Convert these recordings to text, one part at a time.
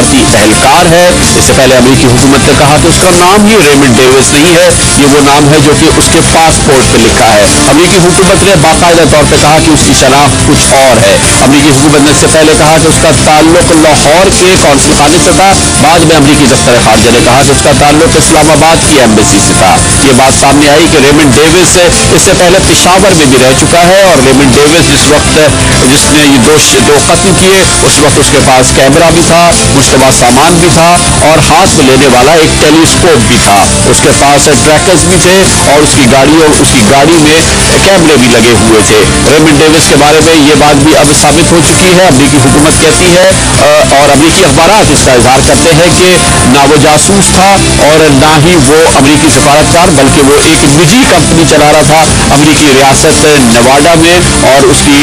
سفارتی اہلکار ہے. اس سے پہلے امریکی حکومت نے کہا کہ اس کا نام ہی ریمنڈ ڈیوس نہیں ہے, یہ وہ نام ہے جو کہ اس کے پاسپورٹ پہ لکھا ہے. امریکی حکومت نے باقاعدہ طور پہ کہا کہ اس کی شناخت کچھ اور ہے. امریکی حکومت نے اس سے پہلے کہا کہ اس کا تعلق لاہور کے قونصل خانے سے تھا. بعد میں امریکی دفتر خارجہ نے کہا کہ اس کا تعلق اسلام آباد کی ایمبیسی سے تھا. یہ بات سامنے آئی کہ ریمنڈ ڈیوس اس سے پہلے پشاور میں بھی رہ چکا ہے, اور ریمنڈ ڈیوس جس نے یہ دو قتل کیے اس وقت اس کے پاس کیمرہ بھی تھا, مشتبہ سامان بھی تھا, اور ہاتھ میں لینے والا ایک ٹیلیسکوپ بھی تھا. اس کے پاس ٹریکرز بھی تھے, اور اس کی گاڑی میں کیمرے بھی لگے ہوئے تھے. ریمنڈ ڈیوس کے بارے میں یہ بات بھی اب ثابت ہو چکی ہے. امریکی حکومت کہتی ہے اور امریکی اخبارات اس کا اظہار کرتے ہیں کہ نہ وہ جاسوس تھا اور نہ ہی وہ امریکی سفارتکار, بلکہ وہ ایک نجی کمپنی چلا رہا تھا امریکی ریاست نواڈا میں, اور اس کی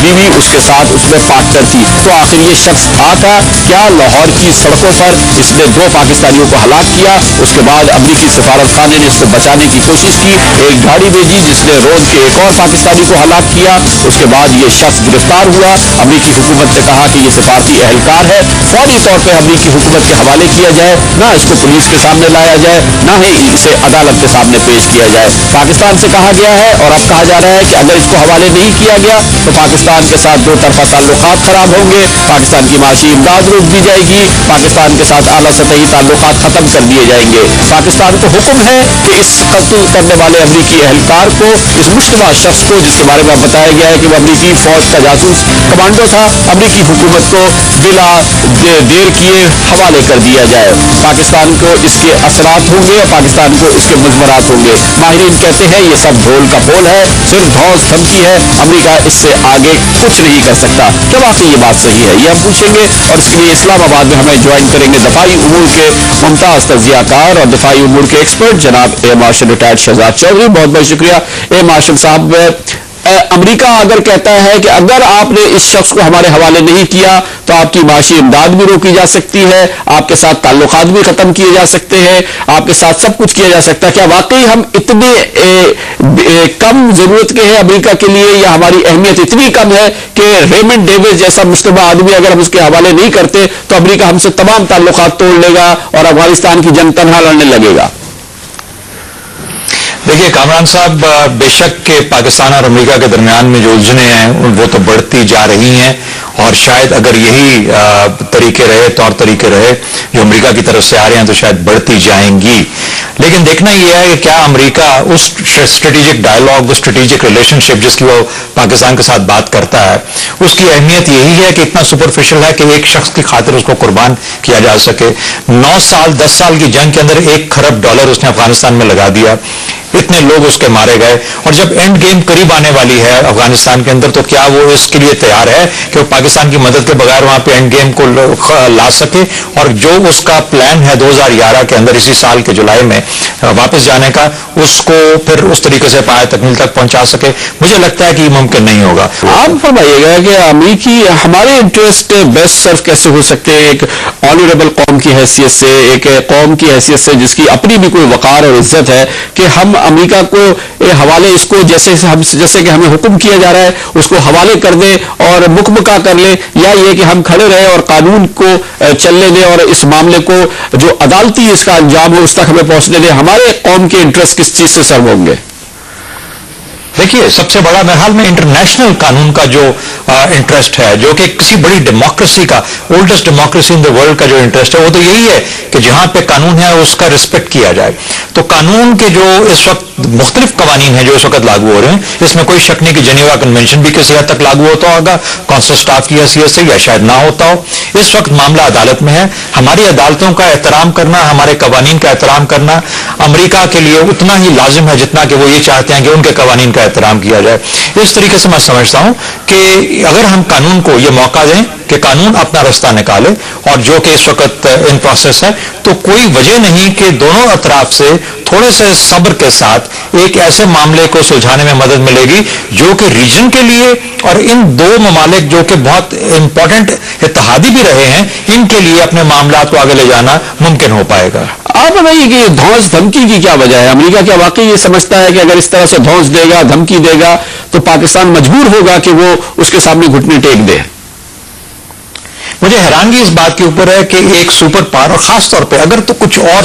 بیوی اس کے ساتھ اس میں پارٹنر تھی. تو آخر یہ شخص تھا کیا لاہور کی سڑکوں پر اس نے 2 پاکستانیوں کو ہلاک کیا. اس کے بعد امریکی سفارت خانے نے اس سے بچانے کی کوشش کی, ایک گاڑی بھیجی جس نے روڈ کے ایک اور پاکستانی کو ہلاک کیا. اس کے بعد یہ شخص گرفتار ہوا. امریکی حکومت نے کہا کہ یہ سفارتی اہلکار ہے, فوری طور پہ امریکی حکومت کے حوالے کیا جائے, نہ اس کو پولیس کے سامنے لایا جائے, نہ ہی اسے عدالت کے سامنے پیش کیا جائے. پاکستان سے کہا گیا ہے اور اب کہا جا رہا ہے کہ اگر اس کو حوالے نہیں کیا گیا تو پاکستان کے ساتھ 2 طرفہ تعلقات خراب ہوں گے, پاکستان کی معاشی امداد روک دی جائے گی, پاکستان کے ساتھ اعلیٰ سطحی تعلقات ختم کر دیے جائیں گے. پاکستان کو حکم ہے کہ اس قتل کرنے والے امریکی اہلکار کو, اس مشتبہ شخص کو جس کے بارے میں بتایا گیا ہے کہ وہ امریکی فوج کا جاسوس کمانڈو تھا, امریکی حکومت کو بلا دیر کیے حوالے کر دیا جائے. پاکستان کو اس کے اثرات ہوں گے اور پاکستان کو اس کے مضمرات ہوں گے. ماہرین کہتے ہیں یہ سب ڈھول کا پھول ہے, صرف دھوس دھمکی ہے, امریکہ اس سے آگے کچھ نہیں کر سکتا. کیا واقعی یہ بات صحیح ہے, یہ ہم پوچھیں گے, اور اس کے لیے اسلام آباد میں ہمیں جوائن کریں گے دفاعی امور کے ممتاز تجزیہ کار اور دفاعی امور کے ایکسپرٹ جناب اے مارشل ریٹائرڈ شہزاد چودھری. بہت بہت شکریہ. اے مارشل صاحب, امریکہ اگر کہتا ہے کہ اگر آپ نے اس شخص کو ہمارے حوالے نہیں کیا تو آپ کی معاشی امداد بھی روکی جا سکتی ہے, آپ کے ساتھ تعلقات بھی ختم کیے جا سکتے ہیں, آپ کے ساتھ سب کچھ کیا جا سکتا ہے, کیا واقعی ہم اتنے کم ضرورت کے ہیں امریکہ کے لیے, یا ہماری اہمیت اتنی کم ہے کہ ریمنڈ ڈیوس جیسا مشتبہ آدمی اگر ہم اس کے حوالے نہیں کرتے تو امریکہ ہم سے تمام تعلقات توڑ لے گا اور افغانستان کی جنگ تنہا لڑنے لگے گا؟ دیکھیے کامران صاحب, بے شک کہ پاکستان اور امریکہ کے درمیان میں جو الجھنیں ہیں وہ تو بڑھتی جا رہی ہیں, اور شاید اگر یہی طریقے رہے, طور طریقے رہے جو امریکہ کی طرف سے آ رہے ہیں, تو شاید بڑھتی جائیں گی. لیکن دیکھنا یہ ہے کہ کیا امریکہ اس اسٹریٹجک ڈائلاگ, اس اسٹریٹجک ریلیشن شپ جس کی وہ پاکستان کے ساتھ بات کرتا ہے, اس کی اہمیت یہی ہے کہ اتنا سپرفیشل ہے کہ ایک شخص کی خاطر اس کو قربان کیا جا سکے. 9 سال 10 سال کی جنگ کے اندر $1 خرب اس نے افغانستان میں لگا دیا, اتنے لوگ اس کے مارے گئے, اور جب اینڈ گیم قریب آنے والی ہے افغانستان کے اندر تو کیا وہ اس کے لیے تیار ہے کہ وہ پاکستان کی مدد کے بغیر وہاں پہ اینڈ گیم کو لا سکے, اور جو اس کا پلان ہے 2011 کے اندر اسی سال کے جولائی میں واپس جانے کا, اس کو پھر اس طریقے سے پایہ تکمیل تک پہنچا سکے؟ مجھے لگتا ہے کہ یہ ممکن نہیں ہوگا. آپ فرمائیے گا کہ امریکی ہمارے انٹرسٹ بیسٹ سرو کیسے ہو سکتے ہیں ایک آنریبل قوم کی حیثیت سے, ایک قوم کی حیثیت سے جس کی اپنی بھی کوئی وقار اور عزت ہے, کہ ہم امریکہ کو حوالے اس کو جیسے کہ ہمیں حکم کیا جا رہا ہے اس کو حوالے کر دیں اور مکمکا کر لیں, یا یہ کہ ہم کھڑے رہیں اور قانون کو چلنے دیں اور اس معاملے کو جو عدالتی اس کا انجام ہو اس تک ہمیں پہنچنے دیں؟ ہمارے قوم کے انٹرسٹ کس چیز سے سرو ہوں گے؟ دیکھیے سب سے بڑا میرے حال میں انٹرنیشنل قانون کا جو انٹرسٹ ہے, جو کہ کسی بڑی ڈیموکریسی کا, oldest democracy in the world کا جو انٹرسٹ ہے, وہ تو یہی ہے کہ جہاں پہ قانون ہے اس کا رسپیکٹ کیا جائے. تو قانون کے جو اس وقت مختلف قوانین ہیں جو اس وقت لاگو ہو رہے ہیں, اس میں کوئی شک نہیں کہ جنیوا کنونشن بھی کسی حد تک لاگو ہوتا ہوگا کونسل اسٹاف کی حیثیت سے, یا شاید نہ ہوتا ہو. اس وقت معاملہ عدالت میں ہے. ہماری عدالتوں کا احترام کرنا, ہمارے قوانین کا احترام کرنا امریکہ کے لیے اتنا ہی لازم ہے جتنا کہ وہ یہ چاہتے ہیں کہ ان کے قوانین کا احترام کیا جائے. اس طریقے سے میں سمجھتا ہوں کہ اگر ہم قانون کو یہ موقع دیں کہ قانون اپنا رستہ نکالے, اور جو کہ اس وقت ان پروسیس ہے, تو کوئی وجہ نہیں کہ دونوں اطراف سے تھوڑے سے صبر کے ساتھ ایک ایسے معاملے کو سلجھانے میں مدد ملے گی جو کہ ریجن کے لیے اور ان 2 ممالک جو کہ بہت امپورٹنٹ اتحادی بھی رہے ہیں, ان کے لیے اپنے معاملات کو آگے لے جانا ممکن ہو پائے گا. آپ بتائیے کہ دھونس دھمکی کی کیا وجہ ہے؟ امریکہ کیا واقعی یہ سمجھتا ہے کہ اگر اس طرح سے دھونس دے گا, دھمکی دے گا, تو پاکستان مجبور ہوگا کہ وہ اس کے سامنے گھٹنے ٹیک دے؟ مجھے حیرانگی اس بات کے اوپر ہے کہ ایک سپر پاور، اور خاص طور پہ اگر تو کچھ اور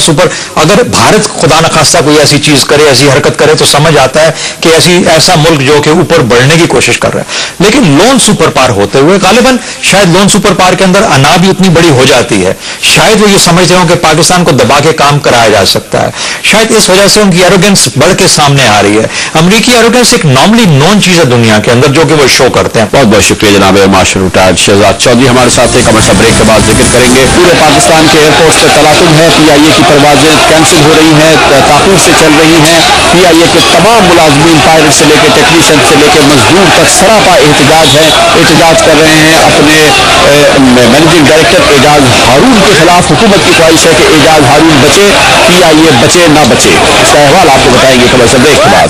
اگر بھارت خدا نخواستہ کوئی ایسی چیز کرے، ایسی حرکت کرے، تو سمجھ آتا ہے کہ ایسا ملک جو کہ اوپر بڑھنے کی کوشش کر رہا ہے، لیکن لون سپر پاور ہوتے ہوئے غالباً شاید لون سپر پاور کے اندر انا بھی اتنی بڑی ہو جاتی ہے، شاید وہ یہ سمجھتے ہوں کہ پاکستان کو دبا کے کام کرایا جا سکتا ہے، شاید اس وجہ سے ان کی ایروگنس بڑھ کے سامنے آ رہی ہے۔ امریکی ایروگنس ایک نارملی نون چیز ہے دنیا کے اندر جو کہ وہ شو کرتے ہیں۔ بہت بہت شکریہ جناب مارشل ریٹائرڈ شہزاد چودھری ہمارے ساتھ ایک کمرشل بریک کے بعد ذکر کریں گے۔ پورے پاکستان کے ایئرپورٹ سے تلاطم ہے، پی آئی اے کی پروازیں کینسل ہو رہی ہیں، تاخیر سے چل رہی ہیں، پی آئی اے کے تمام ملازمین پائلٹ سے لے کے ٹیکنیشین سے لے کے مزدور تک سراپا احتجاج ہے، احتجاج کر رہے ہیں اپنے مینیجنگ ڈائریکٹر اعجاز ہارون کے خلاف۔ حکومت کی خواہش ہے کہ اعجاز ہارون بچے، پی آئی اے بچے نہ بچے، اس کا احوال آپ کو بتائیں گے کمرشل بریک کے بعد۔